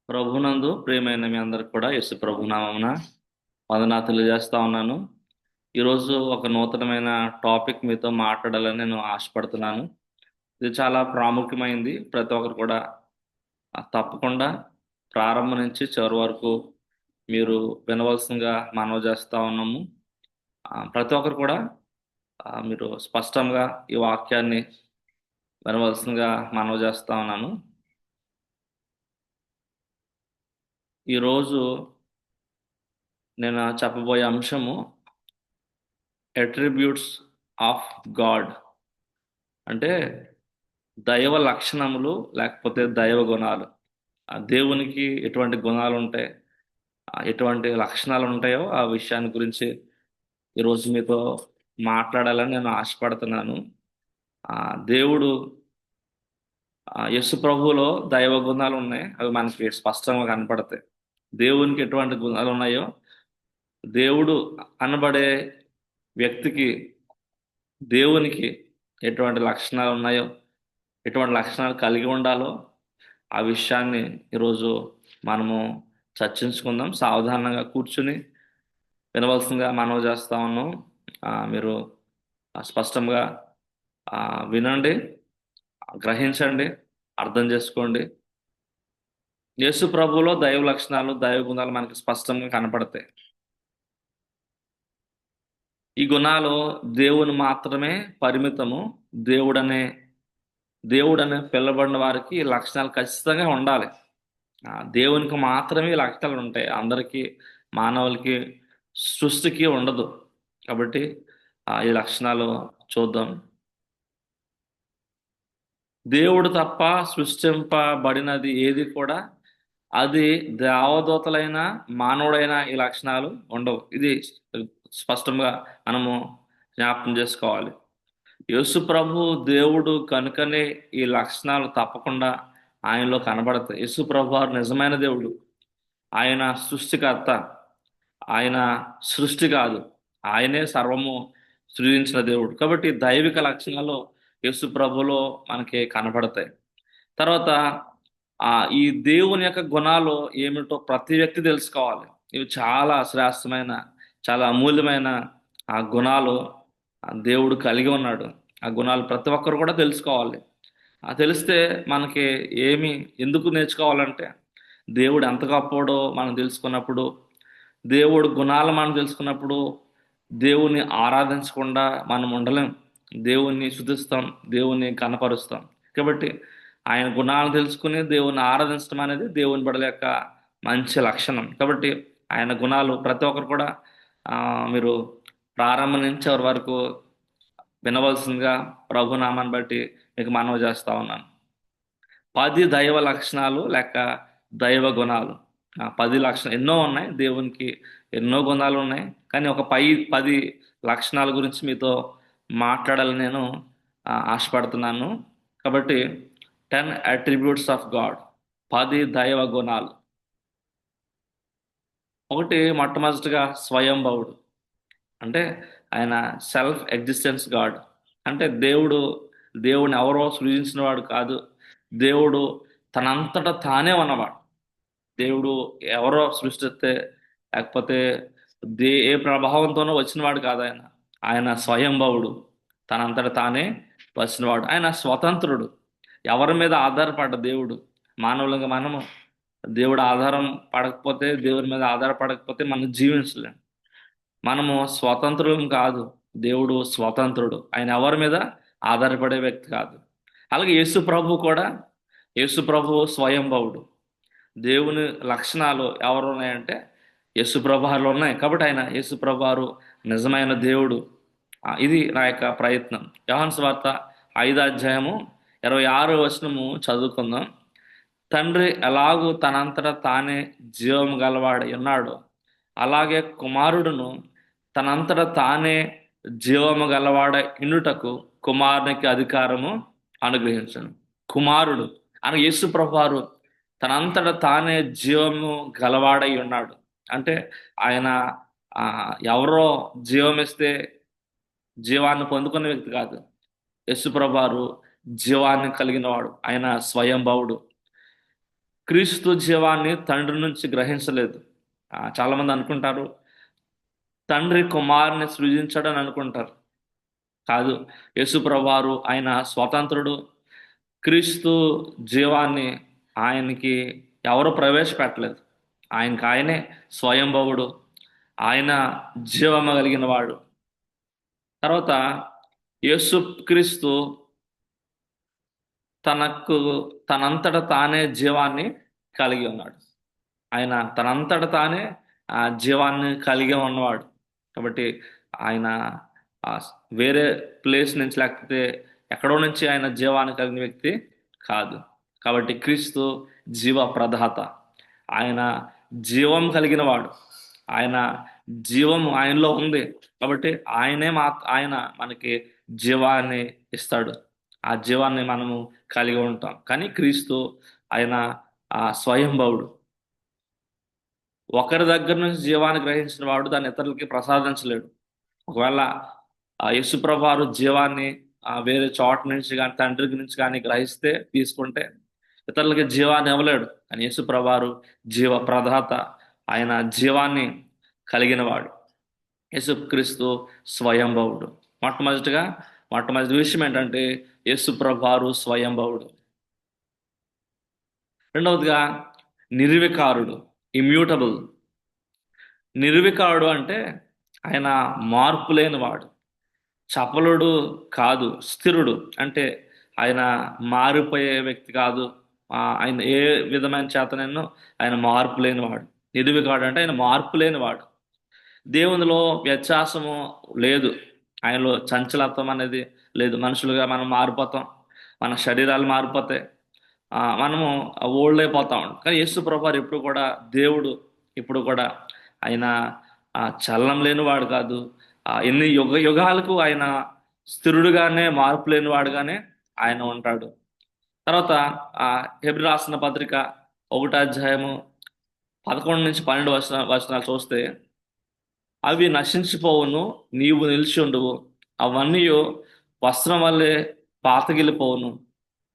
ప్రభునందు ప్రియమైన మీ అందరికి కూడా యేసు ప్రభునామమున వందనాలు తెలియజేస్తా ఉన్నాను. ఈరోజు ఒక నూతనమైన టాపిక్ మీతో మాట్లాడాలని నేను ఆశపడుతున్నాను. ఇది చాలా ప్రాముఖ్యమైంది. ప్రతి ఒక్కరు కూడా తప్పకుండా ప్రారంభం నుంచి చివరి వరకు మీరు వినవలసిందిగా మనవి చేస్తా ఉన్నాము. ప్రతి ఒక్కరు కూడా మీరు స్పష్టంగా ఈ వాక్యాన్ని వినవలసిందిగా మనవి చేస్తా ఉన్నాను. ఈరోజు నేను చెప్పబోయే అంశము అట్రిబ్యూట్స్ ఆఫ్ గాడ్, అంటే దైవ లక్షణములు లేకపోతే దైవ గుణాలు. ఆ దేవునికి ఎటువంటి గుణాలు ఉంటాయి, ఎటువంటి లక్షణాలు ఉంటాయో ఆ విషయాన్ని గురించి ఈరోజు మీతో మాట్లాడాలని నేను ఆశపడుతున్నాను. దేవుడు యేసు ప్రభువులో దైవ గుణాలు ఉన్నాయి, అవి మనకి స్పష్టంగా కనపడతాయి. దేవునికి ఎటువంటి గుణాలు ఉన్నాయో, దేవుడు అనబడే వ్యక్తికి దేవునికి ఎటువంటి లక్షణాలు ఉన్నాయో, ఎటువంటి లక్షణాలు కలిగి ఉండాలో ఆ విషయాన్ని ఈరోజు మనము చర్చించుకుందాం. సావధానంగా కూర్చుని వినవలసిందిగా మనవి చేస్తా ఉన్నాం. మీరు స్పష్టంగా వినండి, గ్రహించండి, అర్థం చేసుకోండి. యేసు ప్రభువులో దైవ లక్షణాలు, దైవ గుణాలు మనకి స్పష్టంగా కనపడతాయి. ఈ గుణాలు దేవుని మాత్రమే పరిమితము. దేవుడనే దేవుడనే పిల్లబడిన వారికి ఈ లక్షణాలు ఖచ్చితంగా ఉండాలి. దేవునికి మాత్రమే ఈ లక్షణాలు ఉంటాయి, అందరికీ మానవులకి సృష్టికి ఉండదు. కాబట్టి ఈ లక్షణాలు చూద్దాం. దేవుడు తప్ప సృష్టింపబడినది ఏది కూడా, అది దేవదూతలైన మానవుడైన ఈ లక్షణాలు ఉండవు. ఇది స్పష్టంగా మనము జ్ఞాపకం చేసుకోవాలి. యేసు ప్రభు దేవుడు కనుకనే ఈ లక్షణాలు తప్పకుండా ఆయనలో కనబడతాయి. యేసు ప్రభు వారు నిజమైన దేవుడు. ఆయన సృష్టికర్త. ఆయన సృష్టి కాదు, ఆయనే సర్వము సృజించిన దేవుడు. కాబట్టి దైవిక లక్షణాలు యేసు ప్రభులో మనకి కనపడతాయి. తర్వాత ఈ దేవుని యొక్క గుణాలు ఏమిటో ప్రతి వ్యక్తి తెలుసుకోవాలి. ఇవి చాలా శ్రేష్టమైన, చాలా అమూల్యమైన ఆ గుణాలు దేవుడు కలిగి ఉన్నాడు. ఆ గుణాలు ప్రతి ఒక్కరు కూడా తెలుసుకోవాలి. తెలిస్తే మనకి ఎందుకు నేర్చుకోవాలంటే, దేవుడు ఎంత గొప్పోడో మనం తెలుసుకున్నప్పుడు, దేవుడు గుణాలు మనం తెలుసుకున్నప్పుడు దేవుణ్ణి ఆరాధించకుండా మనం ఉండలేం. దేవుణ్ణి శుద్ధిస్తాం, దేవుణ్ణి కనపరుస్తాం. కాబట్టి ఆయన గుణాలను తెలుసుకుని దేవుణ్ణి ఆరాధించడం అనేది దేవుని బిడ్డల యొక్క మంచి లక్షణం. కాబట్టి ఆయన గుణాలు ప్రతి ఒక్కరు కూడా మీరు ప్రారంభం నుంచి ఎవరి వరకు వినవలసిందిగా ప్రభునామాన్ని బట్టి మీకు మనవి చేస్తా ఉన్నాను. 10 దైవ లక్షణాలు లేక దైవ గుణాలు. 10 లక్షణాలు ఎన్నో ఉన్నాయి, దేవునికి ఎన్నో గుణాలు ఉన్నాయి. కానీ ఒక 10 లక్షణాల గురించి మీతో మాట్లాడాలని నేను ఆశపడుతున్నాను. కాబట్టి 10 అట్రిబ్యూట్స్ ఆఫ్ గాడ్, 10 దైవ గుణాలు. మొట్టమొదటిగా స్వయంభవుడు, అంటే ఆయన సెల్ఫ్ ఎగ్జిస్టెన్స్ గాడ్. అంటే దేవుడిని ఎవరో సృజించిన వాడు కాదు. దేవుడు తనంతట తానే ఉన్నవాడు. దేవుడు ఎవరో సృష్టిస్తే లేకపోతే ఏ ప్రభావంతోనో వచ్చినవాడు కాదు. ఆయన స్వయంభవుడు, తనంతట తానే వచ్చినవాడు. ఆయన స్వతంత్రుడు, ఎవరి మీద ఆధారపడ్డ దేవుడు. మానవులుగా మనము దేవుడు ఆధారం పడకపోతే, దేవుని మీద ఆధారపడకపోతే మనం జీవించలేం. మనము స్వతంత్రులం కాదు, దేవుడు స్వతంత్రుడు. ఆయన ఎవరి మీద ఆధారపడే వ్యక్తి కాదు. అలాగే యేసు ప్రభు స్వయంభవుడు. దేవుని లక్షణాలు ఎవరు ఉన్నాయంటే యేసు ప్రభువారిలో ఉన్నాయి. కాబట్టి యేసు ప్రభువారు నిజమైన దేవుడు. ఇది నా యొక్క ప్రయత్నం. యోహాను సువార్త 5వ అధ్యాయము 26వ వచనము చదువుకుందాం. తండ్రి ఎలాగూ తనంతట తానే జీవము గలవాడై ఉన్నాడో, అలాగే కుమారుడును తనంతట తానే జీవము గలవాడై ఉండుటకు కుమారునికి అధికారము అనుగ్రహించను. కుమారుడు అని యేసు ప్రభువారు తనంతట తానే జీవము గలవాడై ఉన్నాడు. అంటే ఆయన ఎవరో జీవం ఇస్తే జీవాన్ని పొందుకున్న వ్యక్తి కాదు. యేసు ప్రభువారు జీవాన్ని కలిగిన వాడు. ఆయన స్వయంభవుడు. క్రీస్తు జీవాన్ని తండ్రి నుంచి గ్రహించలేదు. చాలా మంది అనుకుంటారు తండ్రి కుమారుని సృజించాడని అనుకుంటారు. కాదు. యేసుప్రభువారు ఆయన స్వతంత్రుడు. క్రీస్తు జీవాన్ని ఆయనకి ఎవరు ప్రవేశపెట్టలేదు. ఆయనకి ఆయనే స్వయంభవుడు. ఆయన జీవము కలిగిన వాడు. తర్వాత యేసుక్రీస్తు తనకు తనంతట తానే జీవాన్ని కలిగి ఉన్నాడు. ఆయన తనంతట తానే ఆ జీవాన్ని కలిగి ఉన్నవాడు. కాబట్టి ఆయన ఆ వేరే ప్లేస్ నుంచి లేకపోతే ఎక్కడో నుంచి ఆయన జీవాన్ని కలిగిన వ్యక్తి కాదు. కాబట్టి క్రీస్తు జీవ ప్రదాత. ఆయన జీవం కలిగిన వాడు. ఆయన జీవం ఆయనలో ఉంది. కాబట్టి ఆయన మనకి జీవాన్ని ఇస్తాడు. ఆ జీవాన్ని మనము కలిగి ఉంటాం. కానీ క్రీస్తు ఆయన స్వయంభవుడు. ఒకరి దగ్గర నుంచి జీవాన్ని గ్రహించిన వాడు దాన్ని ఇతరులకి ప్రసాదించలేడు. ఒకవేళ యేసుప్రభువారు జీవాన్ని వేరే చోట నుంచి కానీ తండ్రి నుంచి కానీ గ్రహిస్తే తీసుకుంటే ఇతరులకి జీవాన్ని ఇవ్వలేడు. కానీ యేసుప్రభువారు జీవ ప్రదాత. ఆయన జీవాన్ని కలిగినవాడు. యేసుక్రీస్తు స్వయంభవుడు. మొట్టమొదటి విషయం ఏంటంటే యేసుప్రభువారు స్వయంభవుడు. రెండవదిగా నిర్వికారుడు, ఇమ్యూటబుల్. నిర్వికారుడు అంటే ఆయన మార్పు లేనివాడు. చపలుడు కాదు, స్థిరుడు. అంటే ఆయన మారిపోయే వ్యక్తి కాదు. ఆయన ఏ విధమైన చేతనైనా ఆయన మార్పు లేనివాడు. నిర్వికారుడు అంటే ఆయన మార్పు లేనివాడు. దేవునిలో వ్యత్యాసము లేదు. ఆయనలో చంచలత్వం అనేది లేదు. మనుషులుగా మనం మారిపోతాం, మన శరీరాలు మారిపోతాయి, మనము ఓల్డ్ అయిపోతాం. కానీ యేసు ప్రభువారు ఎప్పుడు కూడా దేవుడు. ఇప్పుడు కూడా ఆయన చలనం లేనివాడు కాదు. ఎన్ని యుగాలకు ఆయన స్థిరుడుగానే మార్పు లేనివాడుగానే ఆయన ఉంటాడు. తర్వాత హెబ్రీ రాసిన పత్రిక 1వ అధ్యాయము 11 నుంచి 12 వచనాలు చూస్తే, అవి నశించిపోవును, నీవు నిలిచి ఉండువు. అవన్నీ వస్త్రం వల్లే పాతగిలిపోవును.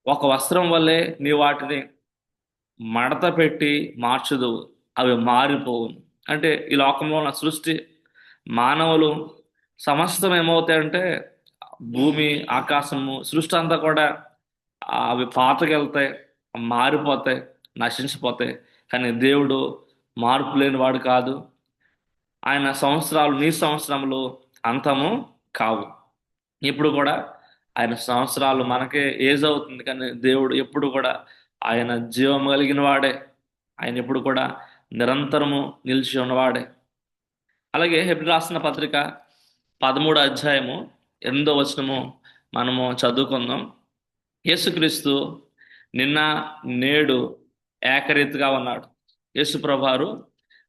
ఒక వస్త్రం వల్లే నీ వాటిని మడత పెట్టి మార్చుదువు, అవి మారిపోవును. అంటే ఈ లోకంలో ఉన్న సృష్టి, మానవులు, సమస్తం ఏమవుతాయంటే భూమి, ఆకాశము, సృష్టి అంతా కూడా అవి పాతకెళ్తాయి, మారిపోతాయి, నశించిపోతాయి. కానీ దేవుడు మార్పు లేని వాడు కాదు. ఆయన సంవత్సరాలు నీ సంవత్సరములు అంతము కావు. ఇప్పుడు కూడా ఆయన సంవత్సరాలు మనకే ఏజ్ అవుతుంది, కానీ దేవుడు ఎప్పుడు కూడా ఆయన జీవం కలిగిన వాడే. ఆయన ఎప్పుడు కూడా నిరంతరము నిలిచి ఉన్నవాడే. అలాగే హెబ్రీ రాసిన పత్రిక 13వ అధ్యాయము 8వ వచనము మనము చదువుకుందాం. యేసుక్రీస్తు నిన్న నేడు ఏకరీతిగా ఉన్నాడు. యేసు ప్రభువారు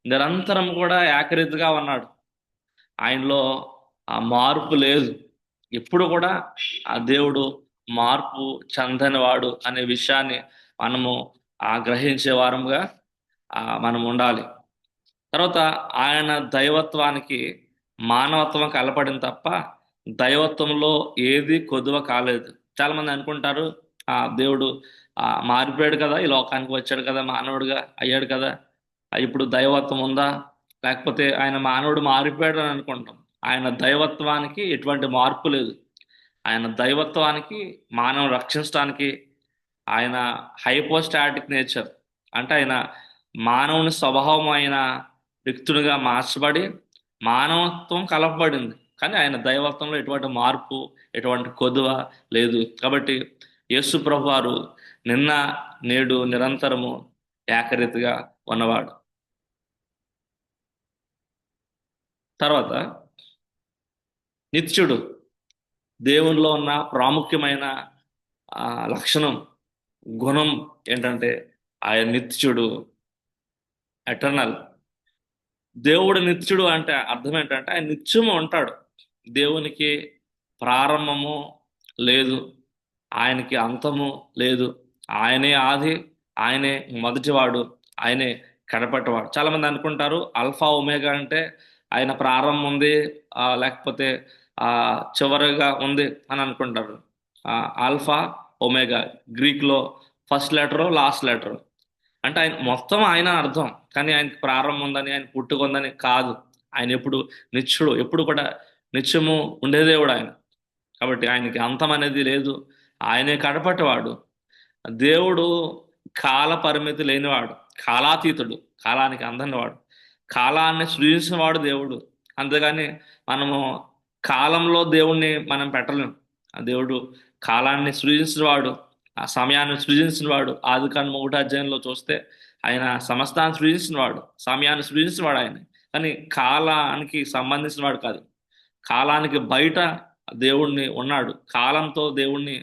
నిరంతరం కూడా ఏకరీతిగా ఉన్నాడు. ఆయనలో ఆ మార్పు లేదు. ఎప్పుడు కూడా ఆ దేవుడు మార్పు చెందనివాడు అనే విషయాన్ని మనము గ్రహించే వారముగా మనం ఉండాలి. తర్వాత ఆయన దైవత్వానికి మానవత్వం కలపడింది తప్ప దైవత్వంలో ఏది కొదువ కాలేదు. చాలా మంది అనుకుంటారు దేవుడు మారిపోయాడు కదా, ఈ లోకానికి వచ్చాడు కదా, మానవుడిగా అయ్యాడు కదా, ఇప్పుడు దైవత్వం ఉందా, లేకపోతే ఆయన మానవుడు మారిపోయాడు అని అనుకుంటాం. ఆయన దైవత్వానికి ఎటువంటి మార్పు లేదు. ఆయన దైవత్వానికి మానవ రక్షించడానికి ఆయన హైపోస్టాటిక్ నేచర్, అంటే ఆయన మానవుని స్వభావం అయిన వ్యక్తునిగా మార్చబడి మానవత్వం కలపబడింది. కానీ ఆయన దైవత్వంలో ఎటువంటి మార్పు, ఎటువంటి కొదువ లేదు. కాబట్టి యేసు ప్రభువారు నిన్న నేడు నిరంతరము ఏకరీతిగా ఉన్నవాడు. తర్వాత నిత్యుడు. దేవునిలో ఉన్న ప్రాముఖ్యమైన లక్షణం, గుణం ఏంటంటే ఆయన నిత్యుడు, ఎటర్నల్. దేవుడు నిత్యుడు అంటే అర్థం ఏంటంటే ఆయన నిత్యము ఉంటాడు. దేవునికి ప్రారంభము లేదు, ఆయనకి అంతము లేదు. ఆయనే ఆది, ఆయనే మొదటివాడు, ఆయనే కడపటివాడు. చాలా మంది అనుకుంటారు అల్ఫా ఒమేగా అంటే ఆయన ప్రారంభం ఉంది, లేకపోతే చివరిగా ఉంది అని అనుకుంటారు. ఆల్ఫా ఒమేగా గ్రీక్లో ఫస్ట్ లెటరు, లాస్ట్ లెటరు. అంటే ఆయన మొత్తం ఆయన అర్థం, కానీ ఆయనకి ప్రారంభం ఉందని, ఆయన పుట్టుక ఉందని కాదు. ఆయన ఎప్పుడు నిత్యుడు, ఎప్పుడు కూడా నిత్యము ఉండే దేవుడు ఆయన. కాబట్టి ఆయనకి అంతం అనేది లేదు. ఆయనే కడపటివాడు. దేవుడు కాల పరిమితి లేనివాడు, కాలాతీతుడు, కాలానికి అందనివాడు, కాలాన్ని సృజించిన వాడు దేవుడు. అంతేగాని మనము కాలంలో దేవుణ్ణి మనం పెట్టలేము. ఆ దేవుడు కాలాన్ని సృజించిన వాడు, ఆ సమయాన్ని సృజించిన వాడు. ఆదికాండం 1వ అధ్యాయంలో చూస్తే ఆయన సమస్తాన్ని సృజించిన వాడు, సమయాన్ని సృజించిన వాడు ఆయన. కానీ కాలానికి సంబంధించిన వాడు కాదు. కాలానికి బయట దేవుణ్ణి ఉన్నాడు. కాలంతో దేవుణ్ణి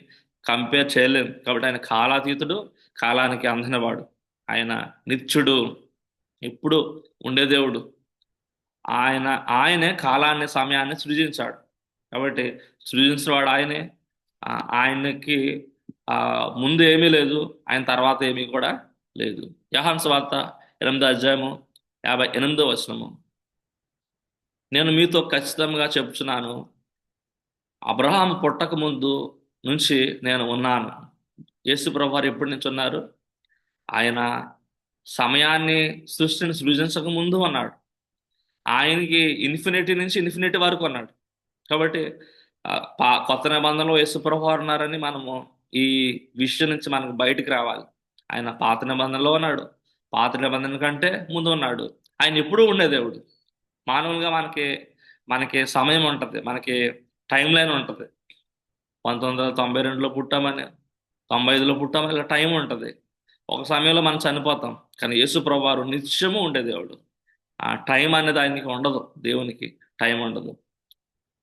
కంపేర్ చేయలేము. కాబట్టి ఆయన కాలాతీతుడు, కాలానికి అందినవాడు. ఆయన నిత్యుడు, ఎప్పుడు ఉండే దేవుడు. ఆయన ఆయనే కాలాన్ని సమయాన్ని సృజించాడు. కాబట్టి సృజించిన వాడు ఆయనే. ఆయనకి ఆ ముందు ఏమీ లేదు, ఆయన తర్వాత ఏమీ కూడా లేదు. యోహాను సువార్త 8వ అధ్యాయము 58వ వచనము. నేను మీతో ఖచ్చితంగా చెప్తున్నాను, అబ్రహాం పుట్టక ముందు నుంచి నేను ఉన్నాను. యేసు ప్రభు వారు ఎప్పటి నుంచి ఉన్నారు? ఆయన సమయాన్ని సృష్టిని సృజించక ముందు ఉన్నాడు. ఆయనకి ఇన్ఫినిటీ నుంచి ఇన్ఫినిటీ వరకు ఉన్నాడు. కాబట్టి కొత్త నిబంధనలో యేసు ప్రభు వారు ఉన్నారని మనము ఈ విషయం నుంచి మనకు బయటికి రావాలి. ఆయన పాత నిబంధనలో ఉన్నాడు, పాత నిబంధన కంటే ముందు ఉన్నాడు. ఆయన ఎప్పుడూ ఉండే దేవుడు. మానవులుగా మనకి మనకి సమయం ఉంటుంది, మనకి టైం లైన్ ఉంటుంది. 1992లో పుట్టామని, 95లో పుట్టామని, ఇలా టైం ఉంటుంది. ఒక సమయంలో మనం చనిపోతాం. కానీ యేసు ప్రభు వారు నిత్యము ఉండే దేవుడు. ఆ టైం అనేది ఆయనకి ఉండదు, దేవునికి టైం ఉండదు.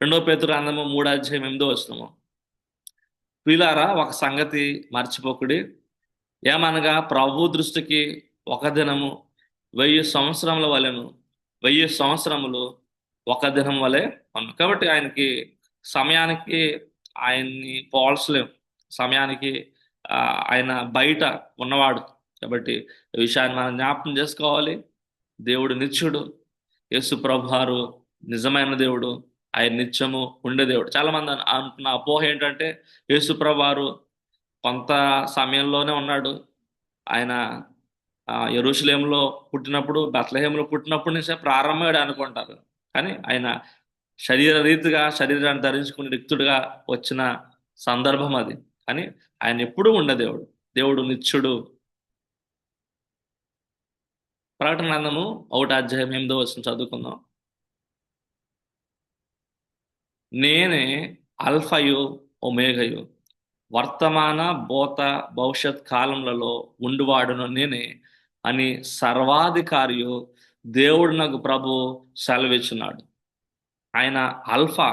2 పేతురు గ్రంథము 3వ అధ్యాయం 8వ వచనము. ప్రియులారా, ఒక సంగతి మర్చిపోకుడి. ఏమనగా ప్రభు దృష్టికి ఒక దినము 1000 సంవత్సరముల వలెను, 1000 సంవత్సరములు ఒక దినం వలె ఉన్నాం. కాబట్టి ఆయనకి సమయానికి ఆయన్ని పోల్చలేం. సమయానికి ఆయన బయట ఉన్నవాడు. కాబట్టి ఈ విషయాన్ని మనం జ్ఞాపకం చేసుకోవాలి. దేవుడు నిత్యుడు, యేసు ప్రభువారు నిజమైన దేవుడు, ఆయన నిత్యము ఉండే దేవుడు. చాలా మంది అంటున్న అపోహ ఏంటంటే యేసు ప్రభువారు కొంత సమయంలోనే ఉన్నాడు. ఆయన యెరూషలేములో పుట్టినప్పుడు, బెత్లెహేములో పుట్టినప్పటి నుంచే ప్రారంభమయ్యాడు అనుకుంటారు. కానీ ఆయన రీతిగా శరీరాన్ని ధరించుకుని రిక్తుడుగా వచ్చిన సందర్భం అది. కానీ ఆయన ఎప్పుడూ ఉండే దేవుడు. దేవుడు నిత్యుడు. ప్రకటన గ్రంథము 1వ అధ్యాయం 8వ వచనం చదువుకుందాం. నేనే అల్ఫయు ఒమేగయు, వర్తమాన భూత భవిష్యత్ కాలములలో ఉండువాడును నేనే అని సర్వాధికారియు దేవుడు నాకు ప్రభు సెలవిచ్చున్నాడు. ఆయన అల్ఫా,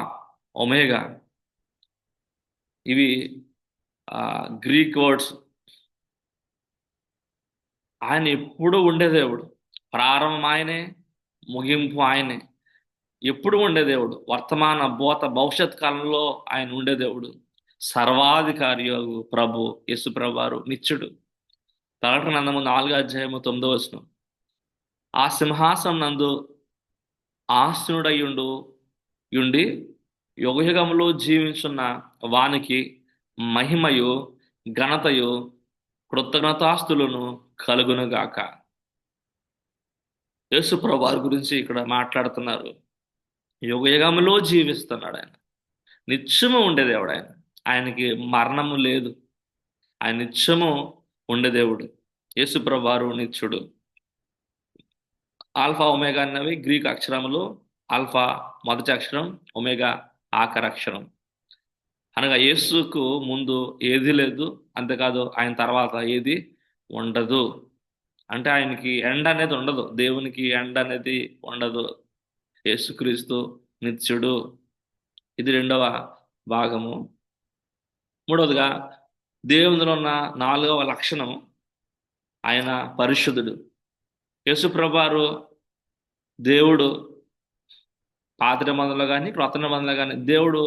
ఒమేగా. ఇవి గ్రీక్ వర్డ్స్. ఆయన ఎప్పుడు ఉండే దేవుడు. ప్రారంభం ఆయనే, ముగింపు ఆయనే. ఎప్పుడు ఉండే దేవుడు. వర్తమాన భూత భవిష్యత్ కాలంలో ఆయన ఉండే దేవుడు. సర్వాధికారి ప్రభు యేసు ప్రభు వారు నిత్యుడు. ప్రకటన గ్రంథము 4వ అధ్యాయము 9వ వచనం. ఆ సింహాసనం నందు ఆసీనుడయుండి యుగయుగములు జీవించున్న వానికి మహిమయు ఘనతయు కృతజ్ఞతాస్తులను కలుగునుగాక. యేసు ప్రభు వారి గురించి ఇక్కడ మాట్లాడుతున్నారు. యుగయుగములో జీవిస్తున్నాడు ఆయన. నిత్యము ఉండే దేవుడు ఆయన. ఆయనకి మరణము లేదు. ఆయన నిత్యము ఉండే దేవుడు. యేసు ప్రభు వారు నిత్యుడు. ఆల్ఫా ఒమేగా అన్నవి గ్రీక్ అక్షరములు. ఆల్ఫా మొదటి అక్షరం, ఒమేగా ఆఖరి అక్షరం. అనగా యేసుకు ముందు ఏది లేదు, అంతేకాదు ఆయన తర్వాత ఏది ఉండదు. అంటే ఆయనకి ఎండ్ అనేది ఉండదు, దేవునికి ఎండ్ అనేది ఉండదు. యేసుక్రీస్తు నిత్యుడు. ఇది 2వ భాగము. 3వదిగా దేవునిలో ఉన్న 4వ లక్షణం, ఆయన పరిశుద్ధుడు. యేసు ప్రభువారు దేవుడు. పాత నిబంధనలో కానీ క్రొత్త నిబంధనలో కానీ దేవుడు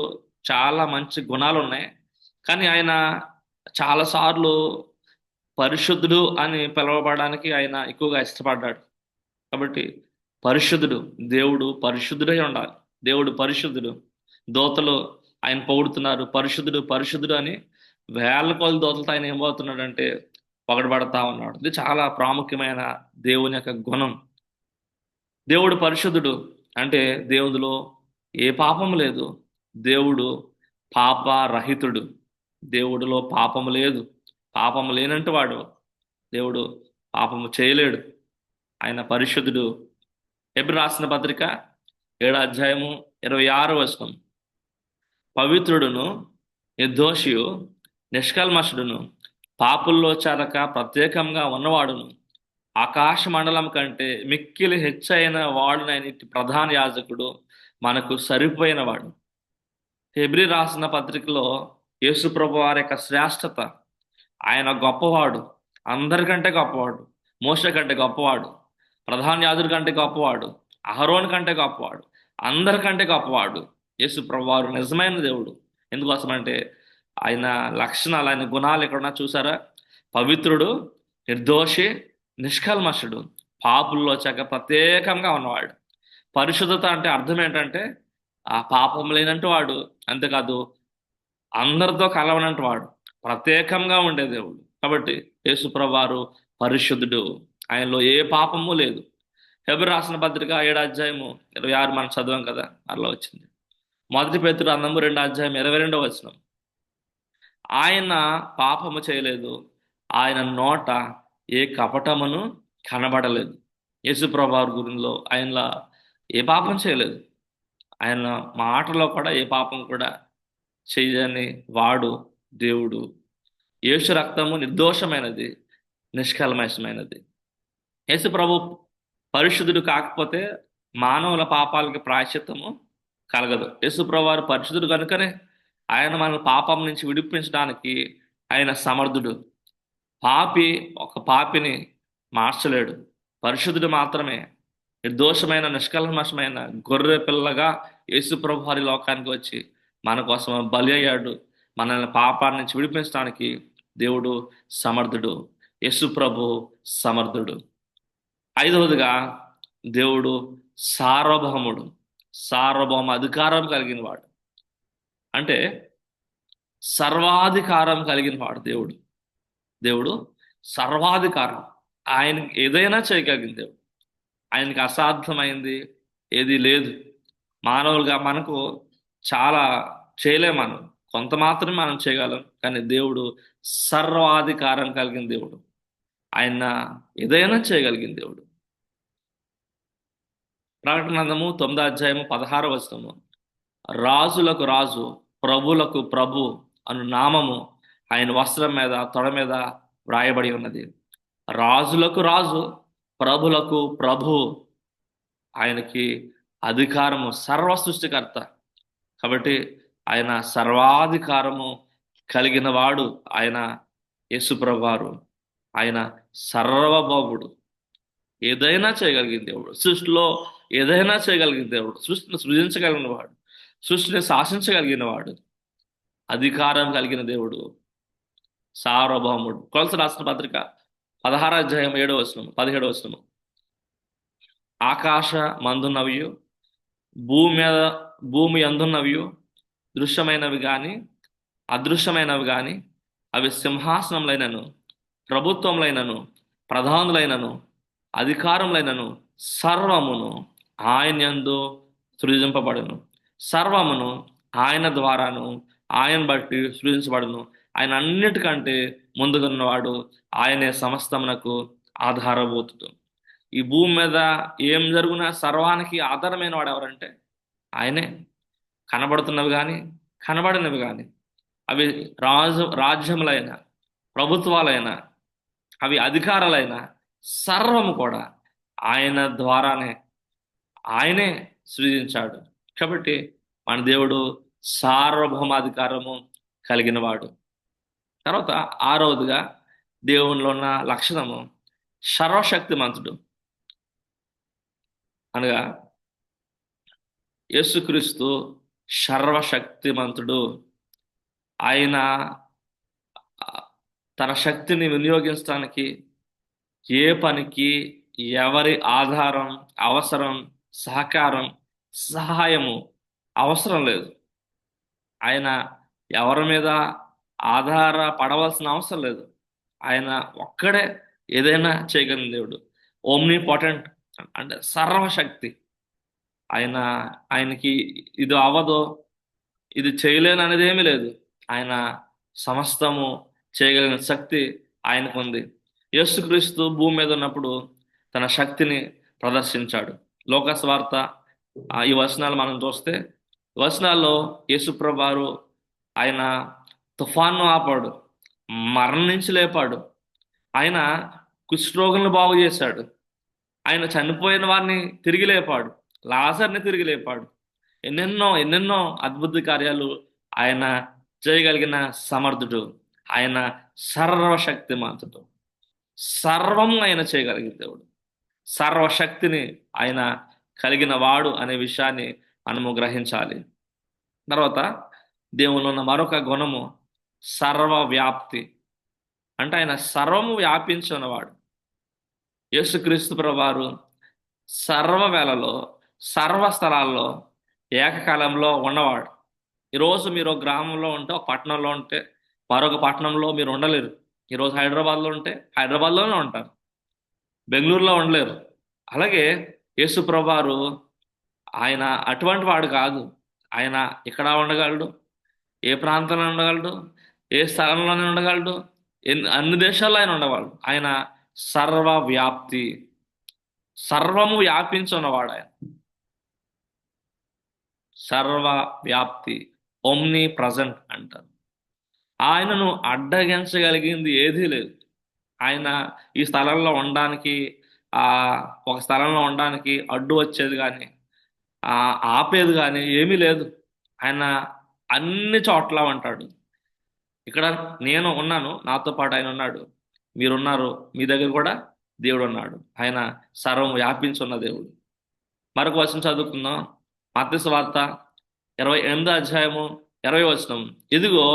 చాలా మంచి గుణాలు ఉన్నాయి. కానీ ఆయన చాలాసార్లు పరిశుద్ధుడు అని పిలవబడడానికి ఆయన ఎక్కువగా ఇష్టపడ్డాడు. కాబట్టి పరిశుద్ధుడు, దేవుడు పరిశుద్ధుడై ఉండాలి. దేవుడు పరిశుద్ధుడు. దోతలు ఆయన పొగుడుతున్నారు, పరిశుద్ధుడు పరిశుద్ధుడు అని. వేల కొలది దోతలతో ఆయన ఏమవుతున్నాడంటే పొగడబడతా ఉన్నాడు. ఇది చాలా ప్రాముఖ్యమైన దేవుని యొక్క గుణం. దేవుడు పరిశుద్ధుడు అంటే దేవుడిలో ఏ పాపం లేదు. దేవుడు పాపరహితుడు. దేవుడిలో పాపము లేదు. పాపము లేనంటి వాడు. దేవుడు పాపము చేయలేడు. ఆయన పరిశుద్ధుడు. హెబ్రీ రాసిన పత్రిక 7 అధ్యాయము 26 వచనం. పవిత్రుడును నిర్దోషియు నిష్కల్మషుడును పాపుల్లో చేరక ప్రత్యేకంగా ఉన్నవాడును ఆకాశ మండలం కంటే మిక్కిలి హెచ్చైన వాడునైన ఇట్టి ప్రధాన యాజకుడు మనకు సరిపోయినవాడు. హెబ్రీ రాసిన పత్రికలో యేసుప్రభు వారి యొక్క శ్రేష్టత, ఆయన గొప్పవాడు, అందరికంటే గొప్పవాడు, మోషే కంటే గొప్పవాడు, ప్రధాన యాజకుడి కంటే గొప్పవాడు, అహరోన్ కంటే గొప్పవాడు, అందరికంటే గొప్పవాడు. యేసుప్రభు వారు నిజమైన దేవుడు. ఎందుకోసమంటే ఆయన లక్షణాలు, ఆయన గుణాలు ఎక్కడున్నా చూసారా? పవిత్రుడు, నిర్దోషి, నిష్కల్మషుడు, పాపుల్లో చక్క ప్రత్యేకంగా ఉన్నవాడు. పరిశుద్ధత అంటే అర్థం ఏంటంటే ఆ పాపం లేనంటు వాడు, అంతేకాదు అందరితో కలవనంటు వాడు, ప్రత్యేకంగా ఉండే దేవుడు. కాబట్టి యేసుప్రభు వారు పరిశుద్ధుడు, ఆయనలో ఏ పాపము లేదు. హెబ్రీ రాసిన పత్రిక 7 అధ్యాయము 26 మనం చదవం కదా, అలా వచ్చింది. మొదటి పేతురు గ్రంథము 2 అధ్యాయం 22 వచనం. ఆయన పాపము చేయలేదు, ఆయన నోట ఏ కపటమును కనబడలేదు. యేసుప్రభు వారి గురిలో ఆయనలా ఏ పాపం చేయలేదు. ఆయన మాటలో కూడా ఏ పాపం కూడా చేయని వాడు దేవుడు. యేసు రక్తము నిర్దోషమైనది, నిష్కల్మషమైనది. యేసు ప్రభు పరిశుద్ధుడు కాకపోతే మానవుల పాపాలకి ప్రాయశ్చిత్తము కలగదు. యేసు ప్రభు వారు పరిశుద్ధుడు కనుకనే ఆయన మన పాపం నుంచి విడిపించడానికి ఆయన సమర్థుడు. ఒక పాపిని మార్చలేడు. పరిశుద్ధుడు మాత్రమే నిర్దోషమైన నిష్కల్మషమైన గొర్రె పిల్లగా యేసు ప్రభు వారి లోకానికి వచ్చి మన కోసం బలి అయ్యాడు. మనల్ని పాపాన్ని నుంచి విడిపించడానికి దేవుడు సమర్థుడు. యేసు ప్రభు సమర్థుడు. 5వదిగా దేవుడు సార్వభౌముడు. సార్వభౌమ అధికారం కలిగిన వాడు అంటే సర్వాధికారం కలిగిన వాడు దేవుడు. దేవుడు సర్వాధికారం. ఆయన ఏదైనా చేయగలిగిన దేవుడు. ఆయనకి అసాధ్యమైంది ఏది లేదు. మానవులుగా మనకు చాలా చేయలేం, మనం కొంత మాత్రమే మనం చేయగలం. కానీ దేవుడు సర్వాధికారం కలిగిన దేవుడు. ఆయన ఏదైనా చేయగలిగిన దేవుడు. ప్రకటన గ్రంథము 9 అధ్యాయము 16 వచనము. రాజులకు రాజు, ప్రభులకు ప్రభు అను నామము ఆయన వస్త్రం మీద, తొడ మీద వ్రాయబడి ఉన్నది. రాజులకు రాజు, ప్రభులకు ప్రభు. ఆయనకి అధికారము, సర్వ సృష్టికర్త కాబట్టి ఆయన సర్వాధికారము కలిగిన వాడు. ఆయన యేసుప్రభు వారు. ఆయన సర్వభౌముడు. ఏదైనా చేయగలిగిన దేవుడు. సృష్టిలో ఏదైనా చేయగలిగిన దేవుడు. సృష్టిని సృజించగలిగిన వాడు, సృష్టిని శాసించగలిగిన వాడు, అధికారం కలిగిన దేవుడు, సార్వభౌముడు. కొలస రాసిన పత్రిక 16 అధ్యాయం 7 వచనము 17 వచనము. ఆకాశ మందున్నవియు భూమి అందున్నవియు దృశ్యమైనవి గాని అదృశ్యమైనవి గాని అవి సింహాసనములైనను ప్రభుత్వములైనను ప్రధానులైనను అధికారములైనను సర్వమును ఆయన యందు సృజింపబడును. సర్వమును ఆయన ద్వారాను ఆయన బట్టి సృజించబడును. ఆయన అన్నిటికంటే ముందుగున్నవాడు. ఆయనే సమస్తమునకు ఆధారభూతుడు. ఈ భూమి మీద ఏం జరుగునా సర్వానికి ఆధారమైన వాడు ఎవరంటే ఆయనే. కనబడుతున్నవి కానీ కనబడినవి కానీ, అవి రాజ్యములైన ప్రభుత్వాలైన, అవి అధికారాలైన సర్వము కూడా ఆయన ద్వారానే, ఆయనే సృజించాడు. కాబట్టి మన దేవుడు సార్వభౌమాధికారము కలిగిన వాడు. తర్వాత 6వదిగా దేవునిలో ఉన్న లక్షణము సర్వశక్తిమంతుడు. అనగా యేసుక్రీస్తు సర్వశక్తిమంతుడు. ఆయన తన శక్తిని వినియోగించడానికి ఏ పనికి ఎవరి ఆధారం, అవసరం, సహకారం, సహాయము అవసరం లేదు. ఆయన ఎవరి మీద ఆధారపడవలసిన అవసరం లేదు. ఆయన ఒక్కడే ఏదైనా చేయగలిగిన దేవుడు. ఓమ్నీ పొటెంట్ అంటే సర్వశక్తి. ఆయన ఆయనకి ఇది అవ్వదు, ఇది చేయలేను అనేది ఏమీ లేదు. ఆయన సమస్తము చేయగలిగిన శక్తి ఆయనకు ఉంది. యేసుక్రీస్తు భూమి మీద ఉన్నప్పుడు తన శక్తిని ప్రదర్శించాడు. లోకస్వార్త ఈ వచనాలు మనం చూస్తే, వచనాల్లో యేసుప్రభు వారు ఆయన తుఫాన్ను ఆపాడు, మరణం నుంచి లేపాడు, ఆయన కుష్ఠరోగులను బాగు చేశాడు, ఆయన చనిపోయిన వారిని తిరిగి లేపాడు, లాజర్ని తిరిగి లేపాడు. ఎన్నెన్నో ఎన్నెన్నో అద్భుత కార్యాలు ఆయన చేయగలిగిన సమర్థుడు. ఆయన సర్వశక్తిమంతుడు. సర్వం ఆయన చేయగలిగిన దేవుడు. సర్వశక్తిని ఆయన కలిగిన వాడు అనే విషయాన్ని మనము గ్రహించాలి. తర్వాత దేవునిలో ఉన్న మరొక గుణము సర్వవ్యాప్తి. అంటే ఆయన సర్వము వ్యాపించి ఉన్నవాడు. యేసుక్రీస్తు ప్రభువారు సర్వవేళలో సర్వ స్థలాల్లో ఏకకాలంలో ఉన్నవాడు. ఈరోజు మీరు ఒక గ్రామంలో ఉంటే, ఒక పట్టణంలో ఉంటే, మరొక పట్టణంలో మీరు ఉండలేరు. ఈరోజు హైదరాబాద్లో ఉంటే హైదరాబాద్లోనే ఉంటారు, బెంగళూరులో ఉండలేరు. అలాగే యేసు ప్రభువారు ఆయన అటువంటి వాడు కాదు. ఆయన ఇక్కడ ఉండగలడు, ఏ ప్రాంతంలో ఉండగలడు, ఏ స్థలంలోనే ఉండగలడు, అన్ని దేశాల్లో ఆయన ఉండగలడు. ఆయన సర్వవ్యాప్తి, సర్వము వ్యాపించి ఉన్నవాడు ఆయన. సర్వవ్యాప్తి, ఓమ్ని ప్రజెంట్ అంటారు. ఆయనను అడ్డగించగలిగింది ఏదీ లేదు. ఆయన ఈ స్థలంలో ఉండడానికి, ఆ ఒక స్థలంలో ఉండడానికి అడ్డు వచ్చేది కానీ ఆపేది కానీ ఏమీ లేదు. ఆయన అన్ని చోట్ల ఉంటాడు. ఇక్కడ నేను ఉన్నాను, నాతో పాటు ఆయన ఉన్నాడు, మీరున్నారు, మీ దగ్గర కూడా దేవుడు ఉన్నాడు. ఆయన సర్వం వ్యాపించున్న దేవుడు. మరొక వచనం చదువుకుందాం. మత్తయి సువార్త 28వ అధ్యాయము 20వ వచనం. ఇదిగో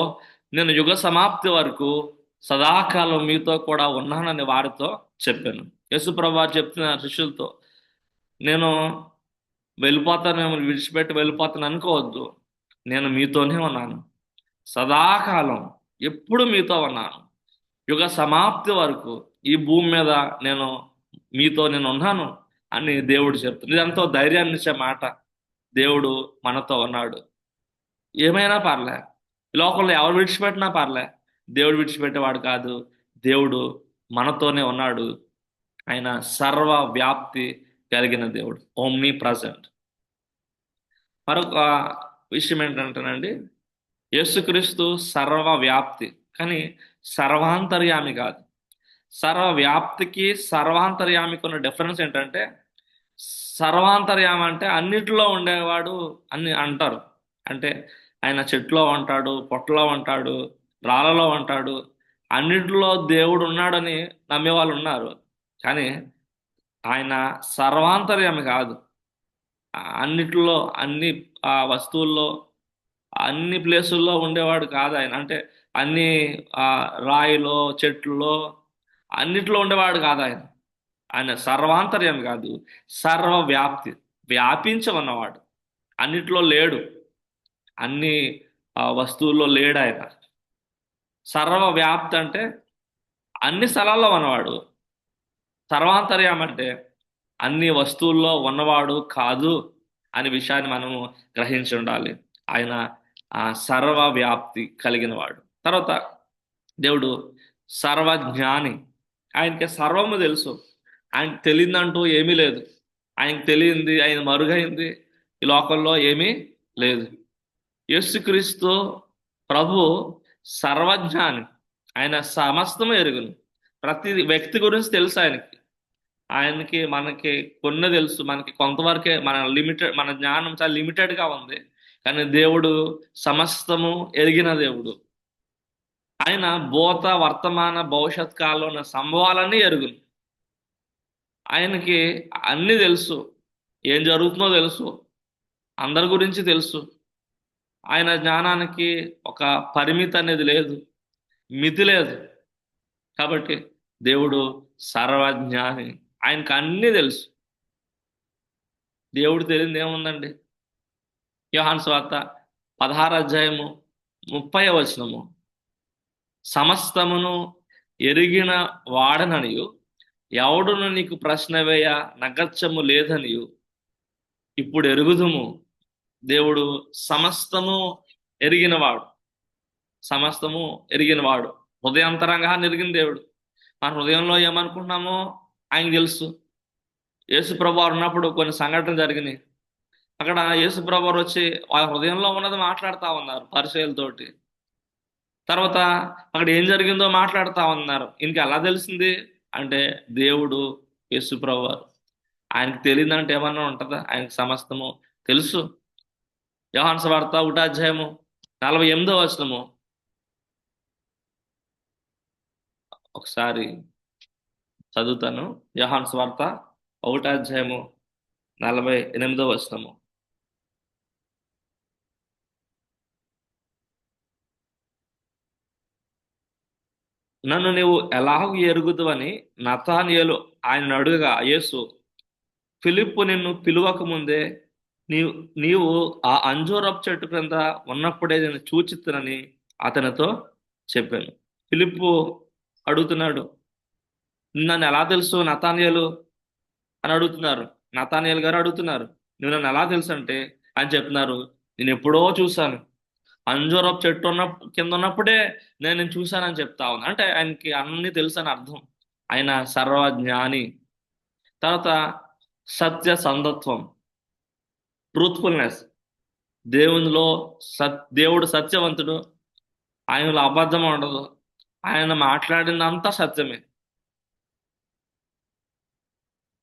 నేను యుగ సమాప్తి వరకు సదాకాలం మీతో కూడా ఉన్నానని వారితో చెప్పాను. యేసుప్రభు వారు చెప్తున్న శిష్యులతో, నేను వెళ్ళిపోతాను, మిమ్మల్ని విడిచిపెట్టి వెళ్ళిపోతాను అనుకోవద్దు. నేను మీతోనే ఉన్నాను, సదాకాలం ఎప్పుడు మీతో ఉన్నాను, యుగ సమాప్తి వరకు ఈ భూమి మీద నేను ఉన్నాను అని దేవుడు చెప్తుంది. ఇదంతా ధైర్యాన్ని ఇచ్చే మాట. దేవుడు మనతో ఉన్నాడు. ఏమైనా పర్లే, ఈ లోకంలో ఎవరు విడిచిపెట్టినా పర్లే, దేవుడు విడిచిపెట్టేవాడు కాదు. దేవుడు మనతోనే ఉన్నాడు. ఆయన సర్వ వ్యాప్తి కలిగిన దేవుడు, ఓమ్నీ ప్రజెంట్. మరొక విషయం ఏంటంటేనండి, యేసుక్రీస్తు సర్వ వ్యాప్తి, కానీ సర్వాంతర్యామి కాదు. సర్వవ్యాప్తికి సర్వాంతర్యామికి ఉన్న డిఫరెన్స్ ఏంటంటే, సర్వాంతర్యామి అంటే అన్నిటిలో ఉండేవాడు అని అంటారు. అంటే ఆయన చెట్లో ఉంటాడు, పొట్టలో ఉంటాడు, రాళ్ళలో ఉంటాడు, అన్నిటిలో దేవుడు ఉన్నాడని నమ్మేవాళ్ళు ఉన్నారు. కానీ ఆయన సర్వాంతర్యామి కాదు. అన్నిటిలో, అన్ని వస్తువుల్లో, అన్ని ప్లేసుల్లో ఉండేవాడు కాదు ఆయన. అంటే అన్ని రాయిలో, చెట్లలో, అన్నిటిలో ఉండేవాడు కాదు ఆయన. ఆయన సర్వాంతర్యం కాదు, సర్వవ్యాప్తి, వ్యాపించి ఉన్నవాడు. అన్నిటిలో లేడు, అన్ని వస్తువుల్లో లేడు ఆయన. సర్వవ్యాప్తి అంటే అన్ని స్థలాల్లో ఉన్నవాడు. సర్వాంతర్యం అంటే అన్ని వస్తువుల్లో ఉన్నవాడు కాదు అనే విషయాన్ని మనము గ్రహించి ఉండాలి. ఆయన సర్వవ్యాప్తి కలిగిన వాడు. తర్వాత దేవుడు సర్వజ్ఞాని. ఆయనకి సర్వము తెలుసు. ఆయనకు తెలియదంటూ ఏమీ లేదు. ఆయనకు తెలియంది, ఆయన మరుగైంది ఈ లోకంలో ఏమీ లేదు. యేసుక్రీస్తు ప్రభు సర్వజ్ఞాని. ఆయన సమస్తము ఎరుగును. ప్రతి వ్యక్తి గురించి తెలుసు ఆయనకి. మనకి కొన్ని తెలుసు, మనకి కొంతవరకే, మన జ్ఞానం చాలా లిమిటెడ్గా ఉంది. కానీ దేవుడు సమస్తము ఎరిగిన దేవుడు. ఆయన భూత వర్తమాన భవిష్యత్ కాలంలో ఉన్న సంభవాలన్నీ ఎరుగును. ఆయనకి అన్నీ తెలుసు, ఏం జరుగుతుందో తెలుసు, అందరి గురించి తెలుసు. ఆయన జ్ఞానానికి ఒక పరిమితి అనేది లేదు, మితి లేదు. కాబట్టి దేవుడు సర్వజ్ఞాని. ఆయనకు అన్నీ తెలుసు. దేవుడు తెలియదు ఏముందండి? యోహాను సువార్త 16వ అధ్యాయము 30వ వచనము, సమస్తమును ఎరిగిన వాడననియు ఎవడును నీకు ప్రశ్న వేయ నగచ్చము లేదనియు ఇప్పుడు ఎరుగుదుము. దేవుడు సమస్తము ఎరిగినవాడు, సమస్తము ఎరిగినవాడు, హృదయాంతరంగాన్ని ఎరిగిన దేవుడు. మన హృదయంలో ఏమనుకుంటున్నామో ఆయనకు తెలుసు. యేసుప్రభు వారు ఉన్నప్పుడు కొన్ని సంఘటనలు జరిగినాయి. అక్కడ యేసుప్రభు వారు వచ్చి వాళ్ళ హృదయంలో ఉన్నది మాట్లాడుతూ ఉన్నారు పరిచయాలతోటి. తర్వాత అక్కడ ఏం జరిగిందో మాట్లాడుతూ ఉన్నారు. ఇంక ఎలా తెలిసింది అంటే దేవుడు యేసుప్రభు వారు. ఆయనకు తెలియదంటే ఏమన్నా ఉంటుందా? ఆయనకు సమస్తము తెలుసు. యోహాను సువార్త 1 48 ఒకసారి చదువుతాను. యోహాను సువార్త 1 48 నన్ను నీవు ఎలాగూ ఎరుగుదువని నతానియేలు ఆయన అడుగగా యేసు, ఫిలిప్పు నిన్ను పిలువక ముందే నీవు నీవు ఆ అంజూరపు చెట్టు క్రింద ఉన్నప్పుడే నేను చూచిత్తునని అతనితో చెప్పాను. ఫిలిప్పు అడుగుతున్నాడు, నన్ను ఎలా తెలుసు నతానియేలు అని అడుగుతున్నారు. నతానియేలు గారు అడుగుతున్నారు, నువ్వు నన్ను ఎలా తెలుసు అంటే ఆయన చెప్తున్నారు, నేను ఎప్పుడో చూశాను, అంజూరపు చెట్టు కింద ఉన్నప్పుడే నేను చూశానని చెప్తా ఉన్నా. అంటే ఆయనకి అన్ని తెలుసు అని అర్థం. ఆయన సర్వజ్ఞాని. తర్వాత సత్య సంధత్వం, ట్రూత్ఫుల్నెస్. దేవునిలో దేవుడు సత్యవంతుడు, ఆయనలో అబద్ధం ఉండదు, ఆయన మాట్లాడినంత సత్యమే.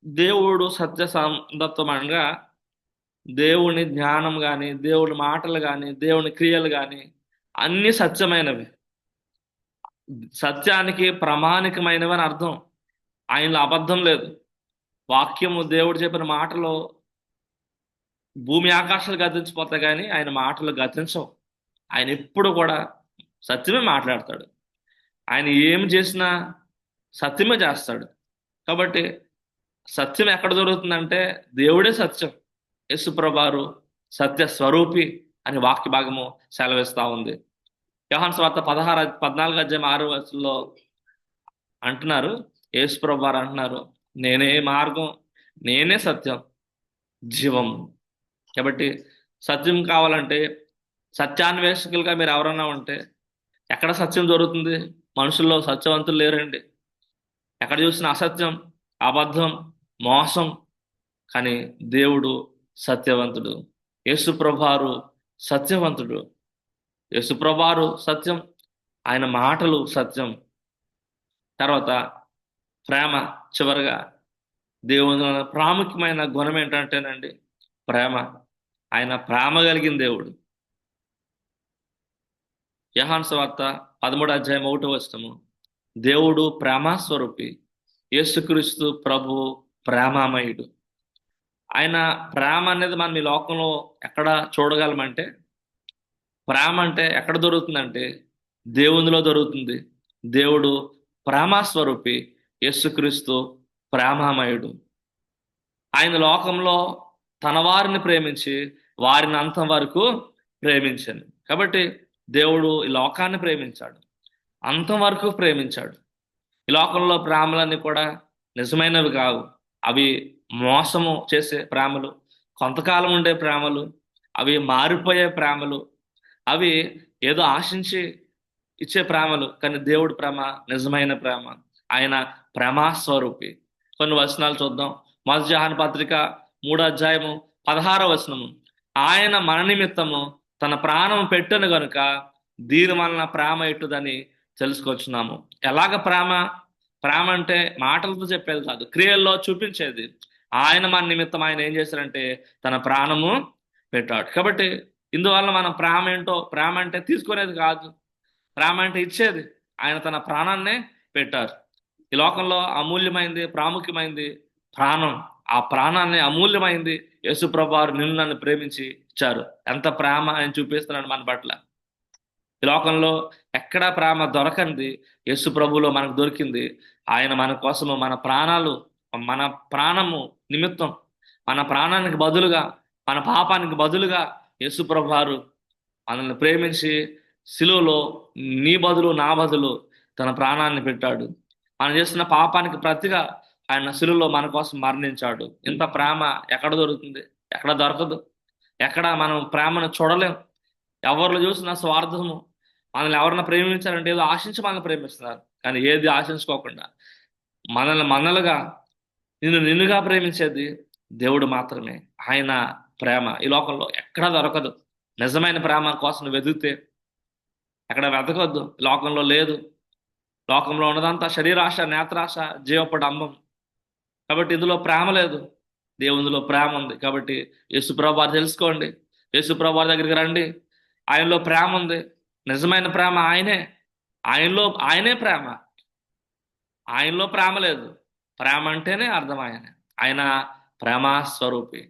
దేవుడు సత్య సంధత్వం అనగా దేవుని జ్ఞానం కానీ, దేవుని మాటలు కానీ, దేవుని క్రియలు కానీ అన్ని సత్యమైనవి, సత్యానికి ప్రామాణికమైనవి అని అర్థం. ఆయనలో అబద్ధం లేదు. వాక్యము దేవుడు చెప్పిన మాటలో భూమి ఆకాశాలు గతించిపోతాయి కానీ ఆయన మాటలు గతించవు. ఆయన ఎప్పుడు కూడా సత్యమే మాట్లాడతాడు. ఆయన ఏం చేసినా సత్యమే చేస్తాడు. కాబట్టి సత్యం ఎక్కడ దొరుకుతుందంటే దేవుడే సత్యం. యేసుప్రభువారు సత్య స్వరూపి అని వాక్య భాగము సెలవిస్తా ఉంది. యోహాను సువార్త 14 అంటున్నారు, యేసుప్రభువారు అంటున్నారు, నేనే మార్గం, నేనే సత్యం, జీవం. కాబట్టి సత్యం కావాలంటే సత్యాన్వేషకులుగా మీరు ఎవరన్నా ఉంటే ఎక్కడ సత్యం దొరుకుతుంది? మనుషుల్లో సత్యవంతులు లేరండి. ఎక్కడ చూసిన అసత్యం, అబద్ధం, మోసం. కానీ దేవుడు సత్యవంతుడు. యేసుప్రభువారు సత్యవంతుడు. యేసుప్రభువారు సత్యం, ఆయన మాటలు సత్యం. తర్వాత ప్రేమ. చివరిగా దేవుని ప్రాముఖ్యమైన గుణం ఏంటంటేనండి ప్రేమ. ఆయన ప్రేమ కలిగిన దేవుడు. యోహాను సువార్త 13 దేవుడు ప్రేమస్వరూపి, యేసుక్రీస్తు ప్రభు ప్రేమామయుడు. ఆయన ప్రేమ అనేది మనం ఈ లోకంలో ఎక్కడ చూడగలమంటే, ప్రేమ అంటే ఎక్కడ దొరుకుతుందంటే దేవునిలో దొరుకుతుంది. దేవుడు ప్రేమస్వరూపి, యేసుక్రీస్తు ప్రేమామయుడు. ఆయన లోకంలో తన వారిని ప్రేమించి వారిని అంతం వరకు ప్రేమించాను. కాబట్టి దేవుడు ఈ లోకాన్ని ప్రేమించాడు, అంతం వరకు ప్రేమించాడు. ఈ లోకంలో ప్రేమలన్నీ కూడా నిజమైనవి కావు. అవి మోసము చేసే ప్రేమలు, కొంతకాలం ఉండే ప్రేమలు, అవి మారిపోయే ప్రేమలు, అవి ఏదో ఆశించి ఇచ్చే ప్రేమలు. కానీ దేవుడి ప్రేమ నిజమైన ప్రేమ. ఆయన ప్రేమాస్వరూపి. కొన్ని వచనాలు చూద్దాం. 1 యోహాను పత్రిక 3 ఆయన మన నిమిత్తము తన ప్రాణం పెట్టను గనుక దీని వలన ప్రేమ ఎట్టుదని తెలుసుకొచ్చున్నాము. ఎలాగ ప్రేమ? ప్రేమ అంటే మాటలతో చెప్పేది కాదు, క్రియల్లో చూపించేది. ఆయన మన నిమిత్తం ఆయన ఏం చేశారంటే తన ప్రాణము పెట్టాడు. కాబట్టి ఇందువల్ల మనం ప్రేమ ఏంటో, ప్రేమ అంటే తీసుకునేది కాదు, ప్రేమ అంటే ఇచ్చేది. ఆయన తన ప్రాణాన్నే పెట్టారు. ఈ లోకంలో అమూల్యమైంది, ప్రాముఖ్యమైంది ప్రాణం. ఆ ప్రాణాన్ని అమూల్యమైంది యేసుప్రభువారు నిన్ను నన్ను ప్రేమించి ఇచ్చారు. ఎంత ప్రేమ ఆయన చూపిస్తున్నాడు మన పట్ల. ఈ లోకంలో ఎక్కడా ప్రేమ దొరకంది యేసుప్రభులో మనకు దొరికింది. ఆయన మన కోసము మన ప్రాణాలు, మన ప్రాణము నిమిత్తం, మన ప్రాణానికి బదులుగా, మన పాపానికి బదులుగా యేసుప్రభువారు మనల్ని ప్రేమించి సిలువలో నీ బదులు నా బదులు తన ప్రాణాన్ని పెట్టాడు. మనం చేస్తున్న పాపానికి ప్రతిగా ఆయన శిలువలో మన కోసం మరణించాడు. ఇంత ప్రేమ ఎక్కడ దొరుకుతుంది? ఎక్కడ దొరకదు. ఎక్కడ మనం ప్రేమను చూడలేం. ఎవరిలో చూసిన స్వార్థము. మనల్ని ఎవరన్నా ప్రేమించారంటే ఏదో ఆశించి మనల్ని ప్రేమిస్తున్నారు, కానీ ఏది ఆశించుకోకుండా మనల్ని మనలుగా నిన్ను నిన్నుగా ప్రేమించేది దేవుడు మాత్రమే. ఆయన ప్రేమ ఈ లోకంలో ఎక్కడా దొరకదు. నిజమైన ప్రేమ కోసం నువ్వు వెతికితే ఎక్కడ వెతకొద్దు, లోకంలో లేదు. లోకంలో ఉన్నదంతా శరీరాశ, నేత్రాశ, జీవపడంబం. కాబట్టి ఇందులో ప్రేమ లేదు. దేవునిలో ప్రేమ ఉంది. కాబట్టి యేసుప్రభు వారు తెలుసుకోండి. యేసుప్రభు వారి దగ్గరికి రండి. ఆయనలో ప్రేమ ఉంది. నిజమైన ప్రేమ ఆయనే. ఆయనే ప్రేమ. ఆయనలో ప్రేమ లేదు. ప్రేమ అంటేనే అర్థం ఆయన ప్రేమ స్వరూపి.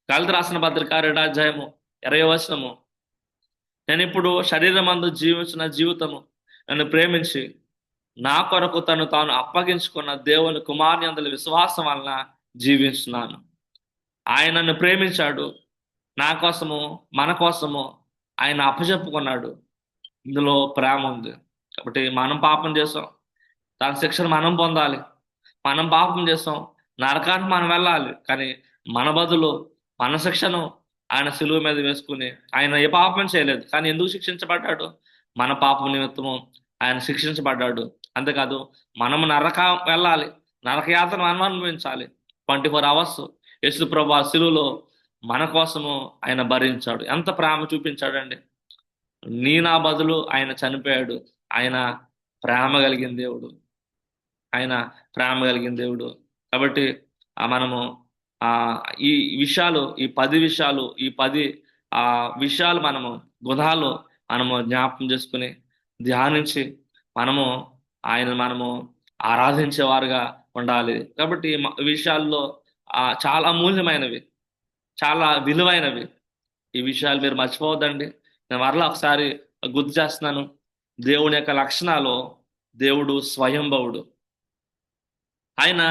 గలతీ రాసిన పత్రిక 2:20 నేను ఇప్పుడు శరీరమందు జీవించిన జీవితము నన్ను ప్రేమించి నా కొరకు తను తాను అప్పగించుకున్న దేవుని కుమారుని యందలి విశ్వాసం వలన జీవిస్తున్నాను. ఆయన నన్ను ప్రేమించాడు. నా కోసము, మన కోసము ఆయన అప్పచెప్పుకున్నాడు. ఇందులో ప్రేమ ఉంది. కాబట్టి మనం పాపం చేసాం, దాని శిక్షను మనం పొందాలి. మనం పాపం చేసాం, నరకానికి మనం వెళ్ళాలి. కానీ మన బదులు మన శిక్షను ఆయన శిలువ మీద వేసుకుని, ఆయన ఏ పాపం చేయలేదు కానీ ఎందుకు శిక్షించబడ్డాడు? మన పాపం నిమిత్తము ఆయన శిక్షించబడ్డాడు. అంతేకాదు మనము వెళ్ళాలి, నరకయాతన మనం అనుభవించాలి. 24 hours యేసు ప్రభువు శిలువలో మన కోసము ఆయన భరించాడు. ఎంత ప్రేమ చూపించాడండి. నా బదులు ఆయన చనిపోయాడు. ఆయన ప్రేమ కలిగిన దేవుడు. ఆయన ప్రేమ కలిగిన దేవుడు. కాబట్టి మనము ఆ ఈ విషయాలు, ఈ 10 విషయాలు, ఈ 10 విషయాలు మనము గుణాలు మనము జ్ఞాపకం చేసుకుని ధ్యానించి మనము ఆరాధించేవారుగా ఉండాలి. కాబట్టి ఈ విషయాల్లో చాలా అమూల్యమైనవి, చాలా విలువైనవి. ఈ విషయాలు మీరు మర్చిపోవద్దండి. నేను మరలా ఒకసారి గుర్తు చేస్తున్నాను. దేవుని యొక్క లక్షణాలు, దేవుడు స్వయంభవుడు. ఆయన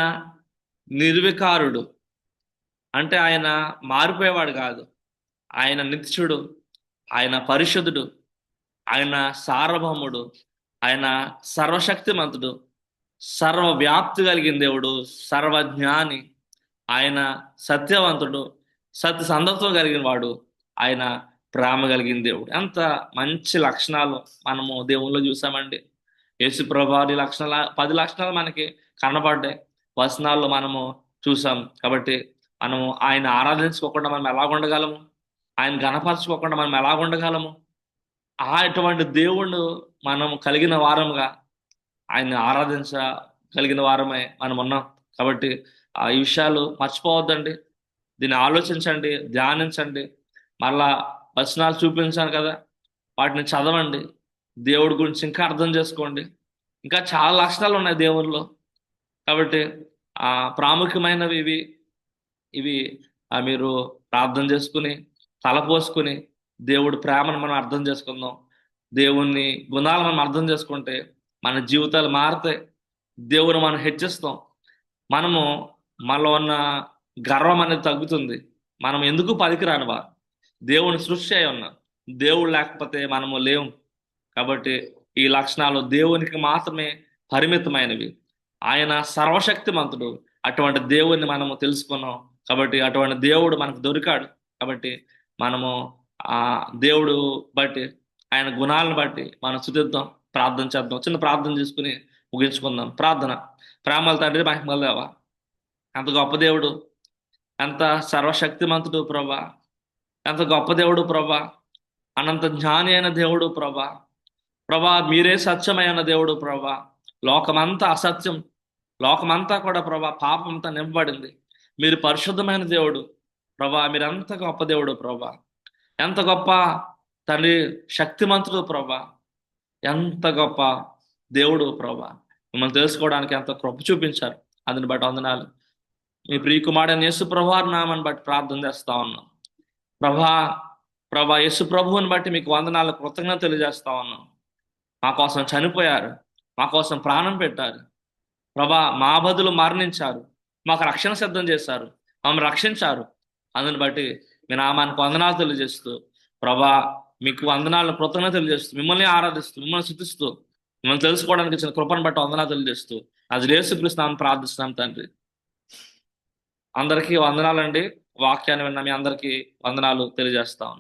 నిర్వికారుడు. అంటే ఆయన మారిపోయేవాడు కాదు. ఆయన నిత్యుడు, ఆయన పరిశుద్ధుడు, ఆయన సార్వభౌముడు, ఆయన సర్వశక్తిమంతుడు, సర్వవ్యాప్తి కలిగిన దేవుడు, సర్వజ్ఞాని, ఆయన సత్యవంతుడు, సత్య సంధత్వం కలిగిన వాడు, ఆయన ప్రేమ కలిగిన దేవుడు. ఎంత మంచి లక్షణాలు మనము దేవుల్లో చూసామండి. యేసుప్రభు వారి లక్షణాలు 10 లక్షణాలు మనకి కనబడ్డాయి, వచనాల్లో మనము చూసాం. కాబట్టి మనము ఆయన ఆరాధించుకోకుండా మనం ఎలా ఉండగలము? ఆయన గణపరచుకోకుండా మనం ఎలా ఉండగలము? అటువంటి దేవుడు మనం కలిగిన వారముగా ఆయన ఆరాధించగలిగిన వారమే మనం ఉన్నాం. కాబట్టి ఈ విషయాలు మర్చిపోవద్దండి. దీన్ని ఆలోచించండి, ధ్యానించండి. మళ్ళా వచనాలు చూపించాను కదా, వాటిని చదవండి. దేవుడి గురించి ఇంకా అర్థం చేసుకోండి. ఇంకా చాలా లక్షణాలు ఉన్నాయి దేవునిలో. కాబట్టి ప్రాముఖ్యమైనవి ఇవి మీరు ప్రార్థన చేసుకుని, తలపోసుకుని దేవుడి ప్రేమను మనం అర్థం చేసుకుందాం. దేవుని గుణాలు మనం అర్థం చేసుకుంటే మన జీవితాలు మారితే దేవుని మనం హెచ్చిస్తాం. మనలో ఉన్న గర్వం అనేది తగ్గుతుంది. మనం ఎందుకు పనికిరానివా? దేవుని సృష్టి అయి ఉన్నాం. దేవుడు లేకపోతే మనము లేవు. కాబట్టి ఈ లక్షణాలు దేవునికి మాత్రమే పరిమితమైనవి. ఆయన సర్వశక్తిమంతుడు. అటువంటి దేవుణ్ణి మనము తెలుసుకున్నాం. కాబట్టి అటువంటి దేవుడు మనకు దొరికాడు. కాబట్టి మనము దేవుడు బట్టి, ఆయన గుణాలను బట్టి మనం స్తుతిద్దాం, ప్రార్థన చేద్దాం. చిన్న ప్రార్థన చేసుకుని ముగించుకుందాం. ప్రార్థన. ప్రేమల తండ్రి, మహిమల దేవా, ఎంత గొప్ప దేవుడు, ఎంత సర్వశక్తిమంతుడు ప్రభా, ఎంత గొప్ప దేవుడు ప్రభా, అనంత జ్ఞాని అయిన దేవుడు ప్రభా, మీరే సత్యమైన దేవుడు ప్రభా. లోకమంతా అసత్యం, లోకమంతా కూడా ప్రభా పాపంతో నింపబడింది. మీరు పరిశుద్ధమైన దేవుడు ప్రభా. మీరెంత గొప్ప దేవుడు ప్రభా, ఎంత గొప్ప తండ్రి, శక్తిమంతుడు ప్రభా, ఎంత గొప్ప దేవుడు ప్రభా. మిమ్మల్ని తెలుసుకోవడానికి ఎంత కృప చూపించారు, అందుని బట్టి వందనాలు. మీ ప్రియకుమారుడైన యేసు ప్రభువారి నామాన్ని బట్టి ప్రార్థన చేస్తా ఉన్నాం ప్రభా. యేసు ప్రభువుని బట్టి మీకు వందనాలు, కృతజ్ఞత తెలియజేస్తా ఉన్నాం. మా కోసం చనిపోయారు, మా కోసం ప్రాణం పెట్టారు ప్రభా. మా బదులు మరణించారు, మాకు రక్షణ సిద్ధం చేశారు, మమ్మల్ని రక్షించారు. అందుని బట్టి మీ నామానికి వందనాలు తెలియజేస్తూ ప్రభా, మీకు వందనాలను కృతజ్ఞత తెలియజేస్తూ, మిమ్మల్ని ఆరాధిస్తూ, మిమ్మల్ని స్తుతిస్తూ మనం తెలుసుకోవడానికి ఇచ్చిన కృపను బట్టి వందనాలు తెలియజేస్తూ అది యేసుక్రీస్తునామమున ప్రార్థిస్తున్నాం తండ్రి. అందరికీ వందనాలండి. వాక్యాన్ని విన్న మీ అందరికీ వందనాలు తెలియజేస్తాం.